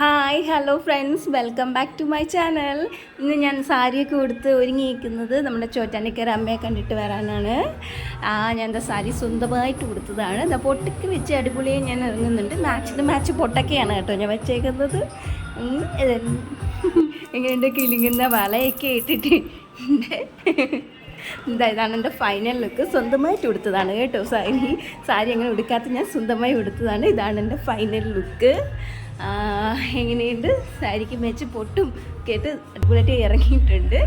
Hi hello friends, welcome back to my channel. ഇന്ന് ഞാൻ സാരിയൊക്കെ കൊടുത്ത് ഒരുങ്ങിയിരിക്കുന്നത് നമ്മുടെ ചോറ്റാനിക്കര അമ്മയെ കണ്ടിട്ട് വരാനാണ്. ഞാൻ എന്താ സാരി സ്വന്തമായിട്ട് കൊടുത്തതാണ്. എന്താ പൊട്ടൊക്കെ വെച്ച് അടിപൊളിയായി ഞാൻ ഇറങ്ങുന്നുണ്ട്. മാച്ച് പൊട്ടൊക്കെയാണ് കേട്ടോ ഞാൻ വെച്ചേക്കുന്നത്. എങ്ങനെയുണ്ട് കിളിങ്ങുന്ന വളയൊക്കെ ഇട്ടിട്ട് ഇതാണ് എൻ്റെ ഫൈനൽ ലുക്ക്. സ്വന്തമായിട്ട് കൊടുത്തതാണ് കേട്ടോ സാരി അങ്ങനെ ഉടുക്കാത്ത ഞാൻ സ്വന്തമായി കൊടുത്തതാണ്. ഇതാണ് എൻ്റെ ഫൈനൽ ലുക്ക്. എങ്ങനെയുണ്ട്? സാരിക്ക് മെച്ച് പൊട്ടും കേട്ട് അടിപൊളിയായിട്ട് ഇറങ്ങിയിട്ടുണ്ട്.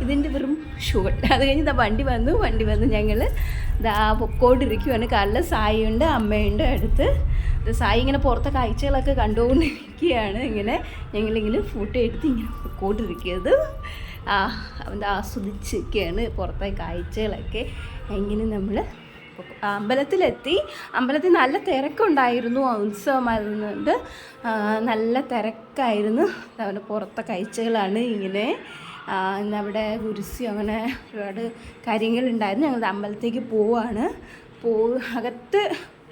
ഇതിൻ്റെ വെറും ഷോട്ട്. അത് കഴിഞ്ഞ് വണ്ടി വന്ന് ഞങ്ങൾ പൊക്കോണ്ടിരിക്കുകയാണ്. കാലിൽ സായിയുണ്ട്, അമ്മയുണ്ട് അടുത്ത്. സായി ഇങ്ങനെ പുറത്തെ കാഴ്ചകളൊക്കെ കണ്ടുകൊണ്ടിരിക്കുകയാണ്. ഞങ്ങളിങ്ങനെ ഫോട്ടോ എടുത്ത് ഇങ്ങനെ പൊക്കോണ്ടിരിക്കുന്നത് ആസ്വദിച്ചൊക്കെയാണ് പുറത്തെ കാഴ്ചകളൊക്കെ. എങ്ങനെ നമ്മൾ അമ്പലത്തിൽ നല്ല തിരക്കുണ്ടായിരുന്നു. ഉത്സവമായിരുന്നുണ്ട്, നല്ല തിരക്കായിരുന്നു. അവിടെ പുറത്തെ കാഴ്ചകളാണ് ഇങ്ങനെ. അവിടെ കുരിശി അങ്ങനെ ഒരുപാട് കാര്യങ്ങളുണ്ടായിരുന്നു. ഞങ്ങൾ അമ്പലത്തേക്ക് പോവാണ്. അകത്ത്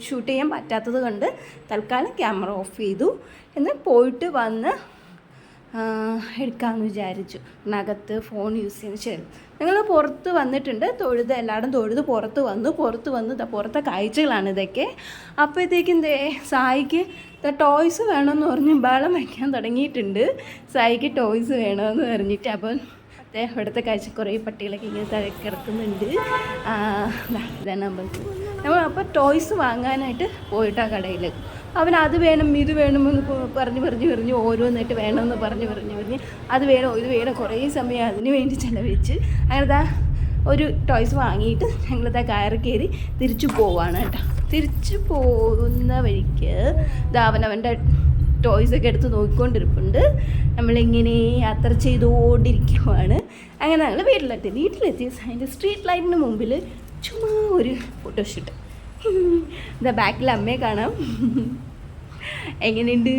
ഷൂട്ട് ചെയ്യാൻ പറ്റാത്തത് കൊണ്ട് തൽക്കാലം ക്യാമറ ഓഫ് ചെയ്തു. എന്ന് പോയിട്ട് വന്ന് എടുക്കാമെന്ന് വിചാരിച്ചു. അകത്ത് ഫോൺ യൂസ് ചെയ്യുന്ന ശരി. ഞങ്ങൾ പുറത്ത് വന്നിട്ടുണ്ട്. എല്ലായിടും തൊഴുത് പുറത്ത് വന്നു. പുറത്തെ കാഴ്ചകളാണ് ഇതൊക്കെ. അപ്പോഴത്തേക്കും സായിക്ക് ടോയ്സ് വേണമെന്ന് പറഞ്ഞ് ബഹളം വയ്ക്കാൻ തുടങ്ങിയിട്ടുണ്ട്. സായിക്ക് ടോയ്സ് വേണമെന്ന് പറഞ്ഞിട്ട്. അപ്പോൾ ഇവിടുത്തെ കാഴ്ച കുറേ പട്ടികളൊക്കെ ഇങ്ങനെ കിടക്കുന്നുണ്ട്. ഇതാണ് അമ്പലത്തിൽ. നമ്മൾ അപ്പോൾ ടോയ്സ് വാങ്ങാനായിട്ട് പോയിട്ടാ കടയിൽ. അവൻ അത് വേണം ഇത് വേണമെന്ന് പറഞ്ഞ് ഓരോന്നായിട്ട് വേണമെന്ന് പറഞ്ഞ് അത് വേണം ഇത് വേണം. കുറേ സമയം അതിന് വേണ്ടി ചിലവഴിച്ച് അങ്ങനത്തെ ഒരു ടോയ്സ് വാങ്ങിയിട്ട് ഞങ്ങളിതാ കയറി കയറി തിരിച്ചു പോവാണ് കേട്ടോ. തിരിച്ചു പോകുന്ന വഴിക്ക് അവനവൻ്റെ ടോയ്സൊക്കെ എടുത്ത് നോക്കിക്കൊണ്ടിരിപ്പുണ്ട്. നമ്മളിങ്ങനെ യാത്ര ചെയ്തുകൊണ്ടിരിക്കുവാണ്. അങ്ങനെ ഞങ്ങൾ വീട്ടിലെത്തി അതിൻ്റെ സ്ട്രീറ്റ് ലൈറ്റിന് മുമ്പിൽ ചുമ്മാ ഒരു ഫോട്ടോഷൂട്ട്. ബാക്കിൽ അമ്മയെ കാണാം. എങ്ങനെയുണ്ട്?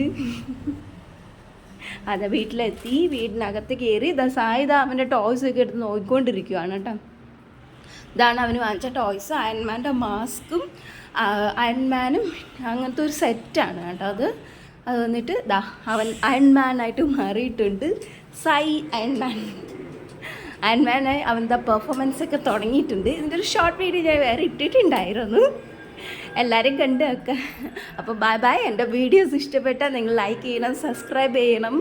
വീട്ടിലെത്തി. വീടിനകത്ത് കയറി സായി അവൻ്റെ ടോയ്സൊക്കെ എടുത്ത് നോക്കിക്കൊണ്ടിരിക്കുകയാണ് കേട്ടോ. ഇതാണ് അവന് വാങ്ങിച്ച ടോയ്സ്. അയൺമാൻ്റെ മാസ്കും അയൺമാനും അങ്ങനത്തെ ഒരു സെറ്റാണ് കേട്ടോ അത് വന്നിട്ട് അവൻ അയൺമാനായിട്ട് മാറിയിട്ടുണ്ട്. അയൺമാനായി അവൻ്റെ പെർഫോമൻസൊക്കെ തുടങ്ങിയിട്ടുണ്ട്. ഇതിൻ്റെ ഒരു ഷോർട്ട് വീഡിയോ ഞാൻ വേറെ ഇട്ടിട്ടുണ്ടായിരുന്നു. എല്ലാവരും കണ്ട് വെക്കുക. അപ്പോൾ ബൈ. എൻ്റെ വീഡിയോസ് ഇഷ്ടപ്പെട്ടാൽ നിങ്ങൾ ലൈക്ക് ചെയ്യണം, സബ്സ്ക്രൈബ് ചെയ്യണം.